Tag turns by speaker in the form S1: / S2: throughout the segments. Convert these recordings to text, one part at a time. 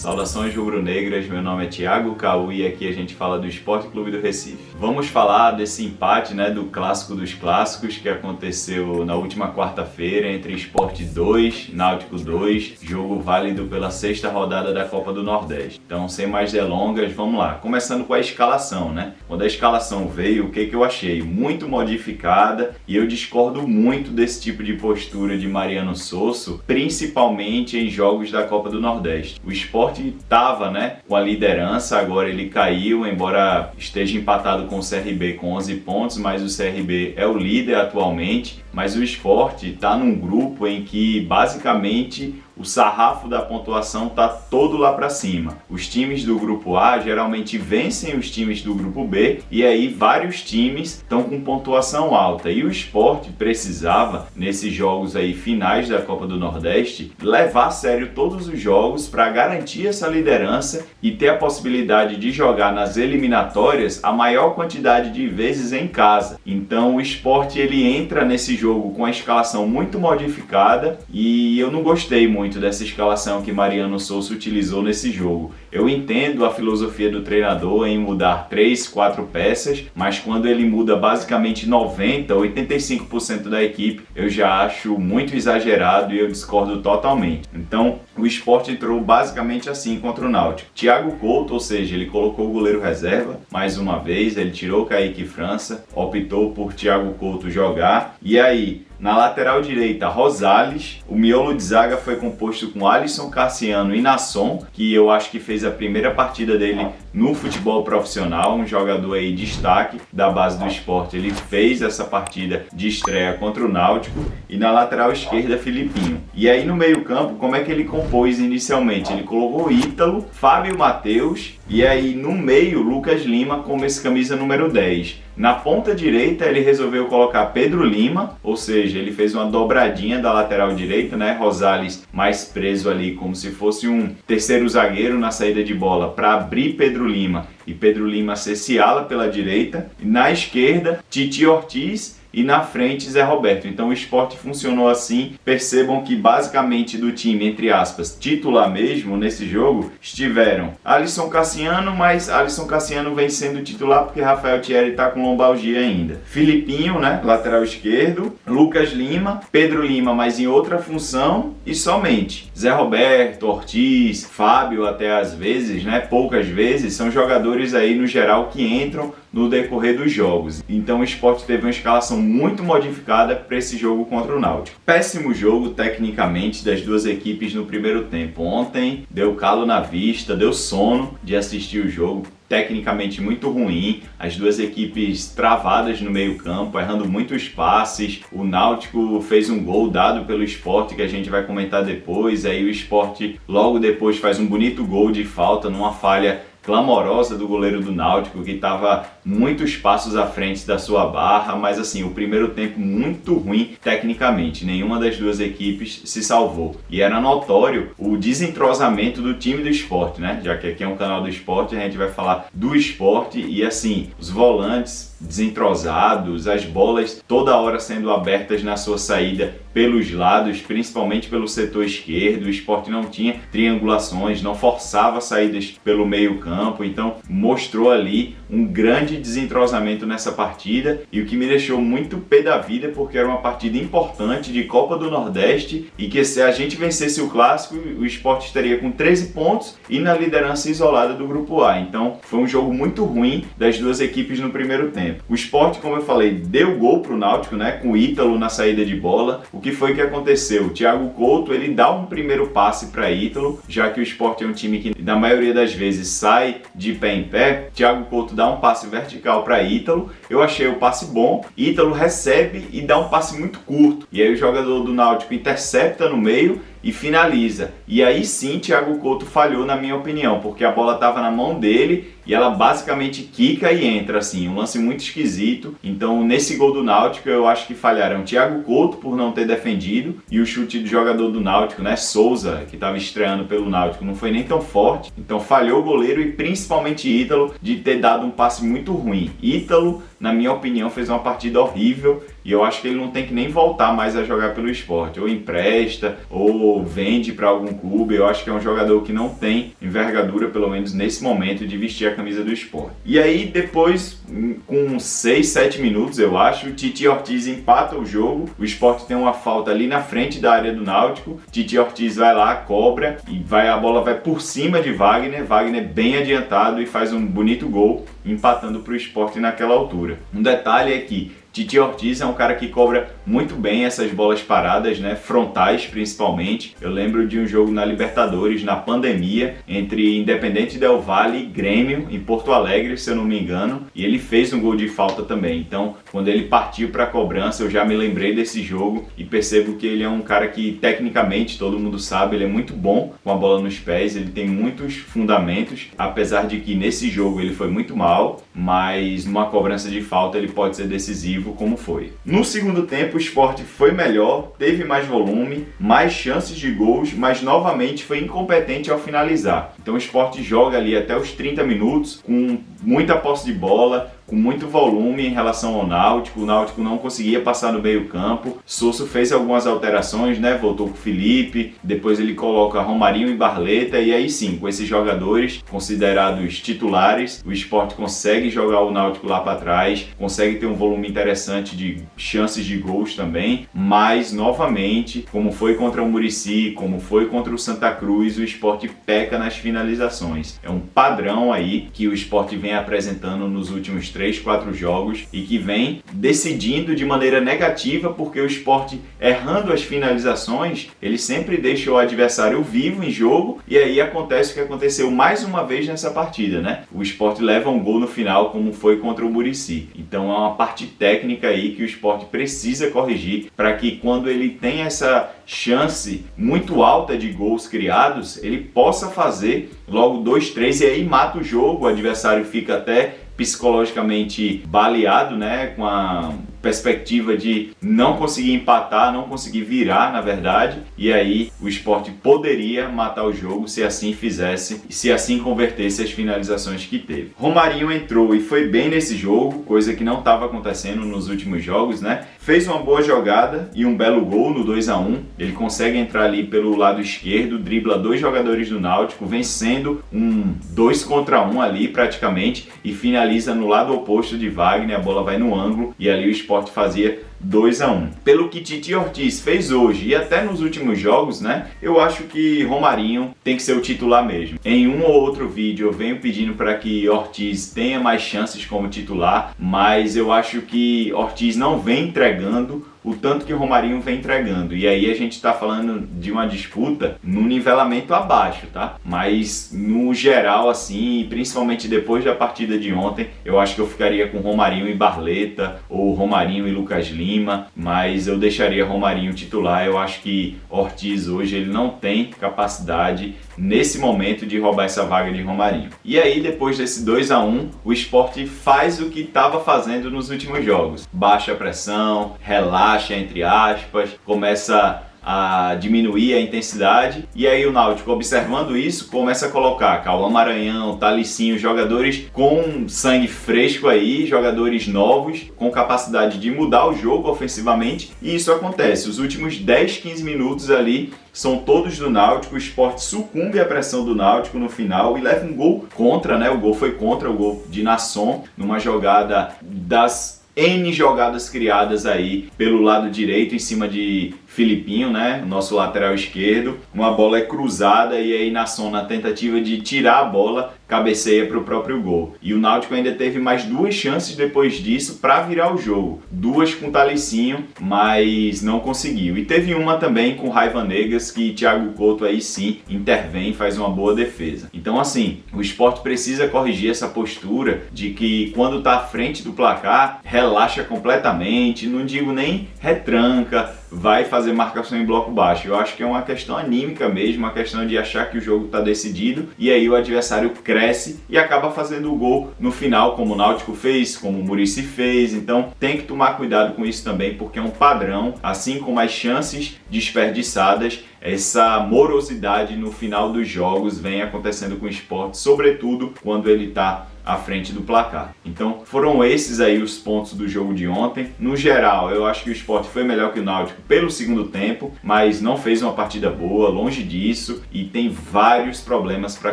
S1: Saudações rubro-negras, meu nome é Thiago Caú e aqui a gente fala do Sport Clube do Recife. Vamos falar desse empate, do clássico dos clássicos que aconteceu na última quarta-feira entre Sport 2, Náutico 2, jogo válido pela sexta rodada da Copa do Nordeste. Então, sem mais delongas, vamos lá. Começando com a escalação, Quando a escalação veio, o que eu achei? Muito modificada e eu discordo muito desse tipo de postura de Mariano Sosso, principalmente em jogos da Copa do Nordeste. O Sport estava, com a liderança, agora ele caiu, embora esteja empatado com o CRB com 11 pontos, mas o CRB é o líder atualmente. Mas o Sport está num grupo em que basicamente o sarrafo da pontuação está todo lá para cima. Os times do grupo A geralmente vencem os times do grupo B e aí vários times estão com pontuação alta. E o Sport precisava, nesses jogos aí finais da Copa do Nordeste, levar a sério todos os jogos para garantir essa liderança e ter a possibilidade de jogar nas eliminatórias a maior quantidade de vezes em casa. Então o Sport ele entra nesse jogo com a escalação muito modificada e eu não gostei muito dessa escalação que Mariano Sosso utilizou nesse jogo. Eu entendo a filosofia do treinador em mudar 3, 4 peças, mas quando ele muda basicamente 90, 85% da equipe, eu já acho muito exagerado e eu discordo totalmente. Então, o Sport entrou basicamente assim contra o Náutico. Thiago Couto, ou seja, ele colocou o goleiro reserva, mais uma vez, ele tirou Kaique França, optou por Thiago Couto jogar, e aí, na lateral direita, Rosales. O miolo de zaga foi composto com Alisson Cassiano e Nasson, que eu acho que fez a primeira partida dele no futebol profissional, um jogador aí destaque da base do Sport. Ele fez essa partida de estreia contra o Náutico. E na lateral esquerda, Filipinho. E aí no meio campo, como é que ele compôs inicialmente? Ele colocou Ítalo, Fábio Matheus e aí no meio, Lucas Lima como esse camisa número 10. Na ponta direita, ele resolveu colocar Pedro Lima, ou seja, ele fez uma dobradinha da lateral direita, Rosales mais preso ali, como se fosse um terceiro zagueiro na saída de bola, para abrir Pedro Lima e Pedro Lima ser esse ala pela direita. E na esquerda, Titi Ortiz. E na frente, Zé Roberto. Então o Sport funcionou assim. Percebam que basicamente do time, entre aspas, titular mesmo nesse jogo, estiveram Alisson Cassiano, mas Alisson Cassiano vem sendo titular porque Rafael Thierry está com lombalgia ainda. Filipinho, lateral esquerdo, Lucas Lima, Pedro Lima, mas em outra função e somente Zé Roberto, Ortiz, Fábio até às vezes, poucas vezes, são jogadores aí no geral que entram no decorrer dos jogos. Então o Sport teve uma escalação muito modificada para esse jogo contra o Náutico. Péssimo jogo tecnicamente das duas equipes no primeiro tempo. Ontem deu calo na vista, deu sono de assistir o jogo. Tecnicamente muito ruim, as duas equipes travadas no meio campo, errando muitos passes. O Náutico fez um gol dado pelo Sport que a gente vai comentar depois, aí o Sport logo depois faz um bonito gol de falta numa falha clamorosa do goleiro do Náutico, que estava muitos passos à frente da sua barra, mas assim, o primeiro tempo muito ruim tecnicamente, nenhuma das duas equipes se salvou. E era notório o desentrosamento do time do Sport, já que aqui é um canal do Sport, a gente vai falar do Sport e assim, os volantes desentrosados, as bolas toda hora sendo abertas na sua saída pelos lados, principalmente pelo setor esquerdo. O Sport não tinha triangulações, não forçava saídas pelo meio campo, então mostrou ali um grande desentrosamento nessa partida e o que me deixou muito pé da vida porque era uma partida importante de Copa do Nordeste e que se a gente vencesse o clássico, o Sport estaria com 13 pontos e na liderança isolada do grupo A. Então foi um jogo muito ruim das duas equipes no primeiro tempo. O Sport, como eu falei, deu gol pro Náutico, com o Ítalo na saída de bola. O que foi que aconteceu? O Thiago Couto, ele dá um primeiro passe para Ítalo, já que o Sport é um time que na maioria das vezes sai de pé em pé. Thiago Couto dá um passe vertical para Ítalo. Eu achei o passe bom. Ítalo recebe e dá um passe muito curto. E aí o jogador do Náutico intercepta no meio e finaliza. E aí sim, Thiago Couto falhou, na minha opinião, porque a bola estava na mão dele e ela basicamente quica e entra, assim, um lance muito esquisito. Então, nesse gol do Náutico, eu acho que falharam Thiago Couto por não ter defendido e o chute do jogador do Náutico, Souza, que estava estreando pelo Náutico, não foi nem tão forte. Então, falhou o goleiro e principalmente Ítalo de ter dado um passe muito ruim. Ítalo, na minha opinião, fez uma partida horrível. e eu acho que ele não tem que nem voltar mais a jogar pelo Sport, ou empresta, ou vende para algum clube. Eu acho que é um jogador que não tem envergadura, pelo menos nesse momento, de vestir a camisa do Sport. E aí depois, com 6, 7 minutos, eu acho, o Titi Ortiz empata o jogo, o Sport tem uma falta ali na frente da área do Náutico, Titi Ortiz vai lá, cobra, e a bola vai por cima de Wagner bem adiantado e faz um bonito gol, empatando para o Sport naquela altura. Um detalhe é que Titi Ortiz é um cara que cobra muito bem essas bolas paradas, né? Frontais principalmente. Eu lembro de um jogo na Libertadores, na pandemia, entre Independente Del Valle e Grêmio, em Porto Alegre, se eu não me engano, e ele fez um gol de falta também. Então, quando ele partiu para a cobrança, eu já me lembrei desse jogo e percebo que ele é um cara que, tecnicamente, todo mundo sabe, ele é muito bom com a bola nos pés, ele tem muitos fundamentos, apesar de que nesse jogo ele foi muito mal, mas numa cobrança de falta ele pode ser decisivo, como foi. No segundo tempo, o Sport foi melhor, teve mais volume, mais chances de gols, mas novamente foi incompetente ao finalizar. Então o Sport joga ali até os 30 minutos com muita posse de bola, com muito volume em relação ao Náutico. O Náutico não conseguia passar no meio campo. Sosso fez algumas alterações, né? Voltou com o Felipe, depois ele coloca Romarinho e Barleta, e aí sim, com esses jogadores considerados titulares, o Sport consegue jogar o Náutico lá para trás, consegue ter um volume interessante de chances de gols também, mas novamente, como foi contra o Muricy, como foi contra o Santa Cruz, o Sport peca nas finalizações. É um padrão aí que o Sport vem apresentando nos últimos 3, 4 jogos e que vem decidindo de maneira negativa, porque o Sport, errando as finalizações, ele sempre deixa o adversário vivo em jogo, e aí acontece o que aconteceu mais uma vez nessa partida, né? O Sport leva um gol no final, como foi contra o Muricy. Então é uma parte técnica aí que o Sport precisa corrigir para que, quando ele tem essa chance muito alta de gols criados, ele possa fazer logo 2, 3 e aí mata o jogo. O adversário fica até psicologicamente baleado, né, com a perspectiva de não conseguir empatar, não conseguir virar, na verdade, e aí o Sport poderia matar o jogo se assim fizesse e se assim convertesse as finalizações que teve. Romarinho entrou e foi bem nesse jogo, coisa que não estava acontecendo nos últimos jogos, né? Fez uma boa jogada e um belo gol no 2-1. Ele consegue entrar ali pelo lado esquerdo, dribla 2 jogadores do Náutico, vencendo um 2 contra 1 ali praticamente, e finaliza no lado oposto de Wagner. A bola vai no ângulo e ali o Sport fazia 2-1. Pelo que Titi Ortiz fez hoje e até nos últimos jogos, né? Eu acho que Romarinho tem que ser o titular mesmo. Em um ou outro vídeo eu venho pedindo para que Ortiz tenha mais chances como titular, mas eu acho que Ortiz não vem entregando o tanto que Romarinho vem entregando. E aí a gente está falando de uma disputa no nivelamento abaixo, tá? Mas no geral, assim, principalmente depois da partida de ontem, eu acho que eu ficaria com Romarinho e Barleta, ou Romarinho e Lucas Lima, mas eu deixaria Romarinho titular. Eu acho que Ortiz hoje ele não tem capacidade nesse momento de roubar essa vaga de Romarinho. E aí, depois desse 2-1, o Sport faz o que estava fazendo nos últimos jogos. Baixa a pressão, relaxa, entre aspas, começa a diminuir a intensidade, e aí o Náutico, observando isso, começa a colocar Cauã Maranhão, Talicinho, jogadores com sangue fresco aí, jogadores novos, com capacidade de mudar o jogo ofensivamente, e isso acontece. Os últimos 10, 15 minutos ali são todos do Náutico. O Sport sucumbe à pressão do Náutico no final e leva um gol contra, né? O gol foi contra, o gol de Nasson, numa jogada das N jogadas criadas aí pelo lado direito em cima de Filipinho, né, nosso lateral esquerdo. Uma bola é cruzada e aí Nasson, na tentativa de tirar a bola, cabeceia para o próprio gol. E o Náutico ainda teve mais 2 chances depois disso para virar o jogo. 2 com Talicinho, mas não conseguiu. E teve uma também com Raiva Negas, que Thiago Couto aí sim intervém e faz uma boa defesa. Então assim, o Sport precisa corrigir essa postura de que quando está à frente do placar, relaxa completamente, não digo nem retranca, vai fazer marcação em bloco baixo. Eu acho que é uma questão anímica mesmo, uma questão de achar que o jogo está decidido e aí o adversário cresce e acaba fazendo o gol no final, como o Náutico fez, como o Muricy fez. Então tem que tomar cuidado com isso também, porque é um padrão, assim como as chances desperdiçadas, essa morosidade no final dos jogos vem acontecendo com o Sport, sobretudo quando ele está à frente do placar. Então foram esses aí os pontos do jogo de ontem. No geral, eu acho que o Sport foi melhor que o Náutico pelo segundo tempo, mas não fez uma partida boa, longe disso, e tem vários problemas para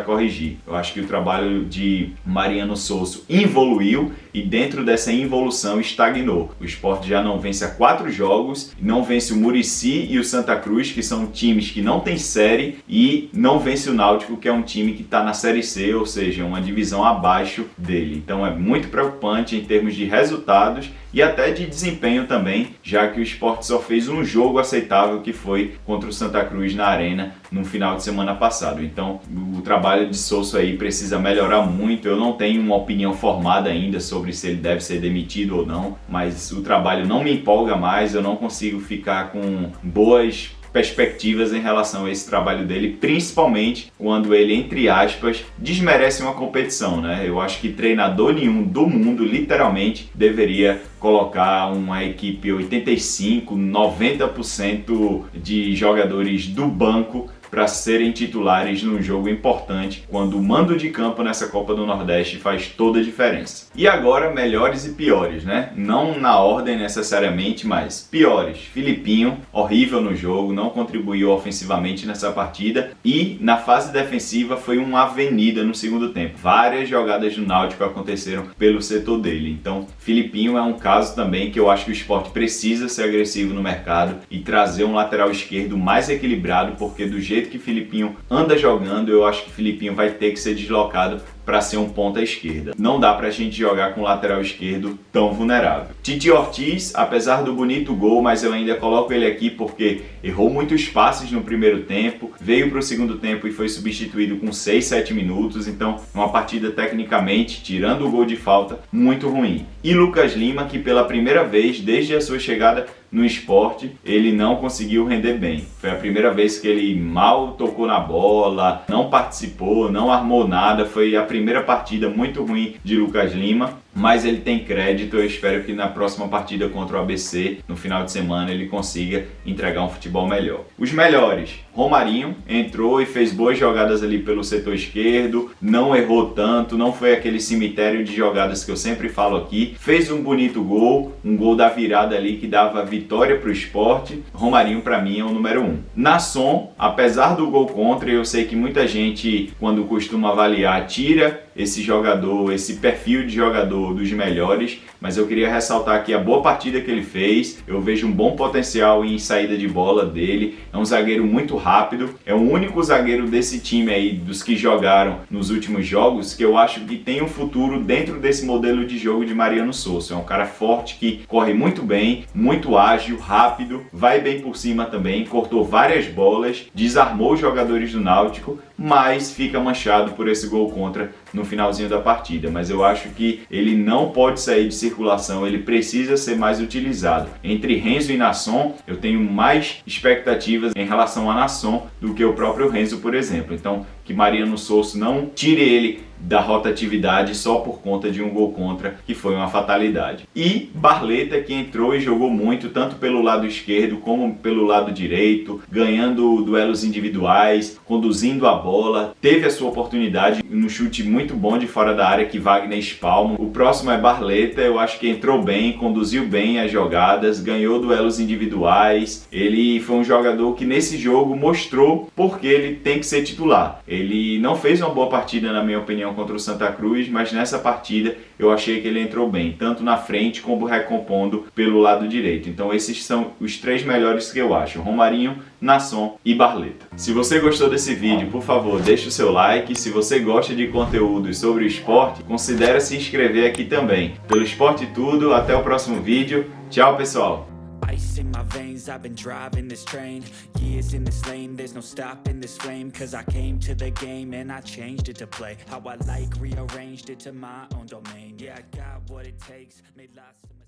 S1: corrigir. Eu acho que o trabalho de Mariano Souza evoluiu e dentro dessa involução estagnou. O Sport já não vence há 4 jogos, não vence o Muricy e o Santa Cruz, que são times que não têm série, e não vence o Náutico, que é um time que está na Série C, ou seja, uma divisão abaixo dele. Então é muito preocupante em termos de resultados e até de desempenho também, já que o Sport só fez um jogo aceitável, que foi contra o Santa Cruz na Arena no final de semana passado. Então o trabalho de Souza aí precisa melhorar muito. Eu não tenho uma opinião formada ainda sobre se ele deve ser demitido ou não, mas o trabalho não me empolga mais, eu não consigo ficar com boas perspectivas em relação a esse trabalho dele, principalmente quando ele, entre aspas, desmerece uma competição, né? Eu acho que treinador nenhum do mundo, literalmente, deveria colocar uma equipe 85, 90% de jogadores do banco para serem titulares num jogo importante, quando o mando de campo nessa Copa do Nordeste faz toda a diferença. E agora, melhores e piores, né? Não na ordem necessariamente, mas piores. Filipinho, horrível no jogo, não contribuiu ofensivamente nessa partida e na fase defensiva foi uma avenida no segundo tempo. Várias jogadas do Náutico aconteceram pelo setor dele. Então, Filipinho é um caso também que eu acho que o Sport precisa ser agressivo no mercado e trazer um lateral esquerdo mais equilibrado, porque do jeito que Filipinho anda jogando, eu acho que Filipinho vai ter que ser deslocado para ser um ponta esquerda. Não dá pra gente jogar com o lateral esquerdo tão vulnerável. Titi Ortiz, apesar do bonito gol, mas eu ainda coloco ele aqui porque errou muitos passes no primeiro tempo, veio para o segundo tempo e foi substituído com 6, 7 minutos, então uma partida tecnicamente, tirando o gol de falta, muito ruim. E Lucas Lima, que pela primeira vez desde a sua chegada no Sport, ele não conseguiu render bem. Foi a primeira vez que ele mal tocou na bola, não participou, não armou nada. Foi a primeira partida muito ruim de Lucas Lima, mas ele tem crédito. Eu espero que na próxima partida contra o ABC, no final de semana, ele consiga entregar um futebol melhor. Os melhores: Romarinho entrou e fez boas jogadas ali pelo setor esquerdo, não errou tanto, não foi aquele cemitério de jogadas que eu sempre falo aqui, fez um bonito gol, um gol da virada ali que dava vitória para o Sport. Romarinho para mim é o número 1. Nasson, apesar do gol contra, eu sei que muita gente, quando costuma avaliar, tira esse jogador, esse perfil de jogador dos melhores, mas eu queria ressaltar aqui a boa partida que ele fez. Eu vejo um bom potencial em saída de bola dele, é um zagueiro muito rápido, é o único zagueiro desse time aí, dos que jogaram nos últimos jogos, que eu acho que tem um futuro dentro desse modelo de jogo de Mariano Souza. É um cara forte, que corre muito bem, muito ágil, rápido, vai bem por cima também, cortou várias bolas, desarmou os jogadores do Náutico, mas fica manchado por esse gol contra no finalzinho da partida. Mas eu acho que ele não pode sair de circulação, ele precisa ser mais utilizado. Entre Renzo e Nasson, eu tenho mais expectativas em relação a Nasson do que o próprio Renzo, por exemplo. Então, que Mariano Souza não tire ele da rotatividade só por conta de um gol contra, que foi uma fatalidade. E Barleta, que entrou e jogou muito, tanto pelo lado esquerdo como pelo lado direito, ganhando duelos individuais, conduzindo a bola, teve a sua oportunidade no chute muito bom de fora da área que Wagner espalma. O próximo é Barleta, eu acho que entrou bem, conduziu bem as jogadas, ganhou duelos individuais. Ele foi um jogador que nesse jogo mostrou porque ele tem que ser titular. Ele não fez uma boa partida, na minha opinião, contra o Santa Cruz, mas nessa partida eu achei que ele entrou bem, tanto na frente como recompondo pelo lado direito. Então esses são os 3 melhores que eu acho: Romarinho, Nasson e Barleta. Se você gostou desse vídeo, por favor, deixe o seu like. Se você gosta de conteúdos sobre o esporte, considere se inscrever aqui também. Pelo Esporte Tudo, até o próximo vídeo. Tchau, pessoal!
S2: Ice in my veins, I've been driving this train. Years in this lane, there's no stopping this flame. Cause I came to the game and I changed it to play how I like, rearranged it to my own domain. Yeah, I got what it takes, made lots of mistakes.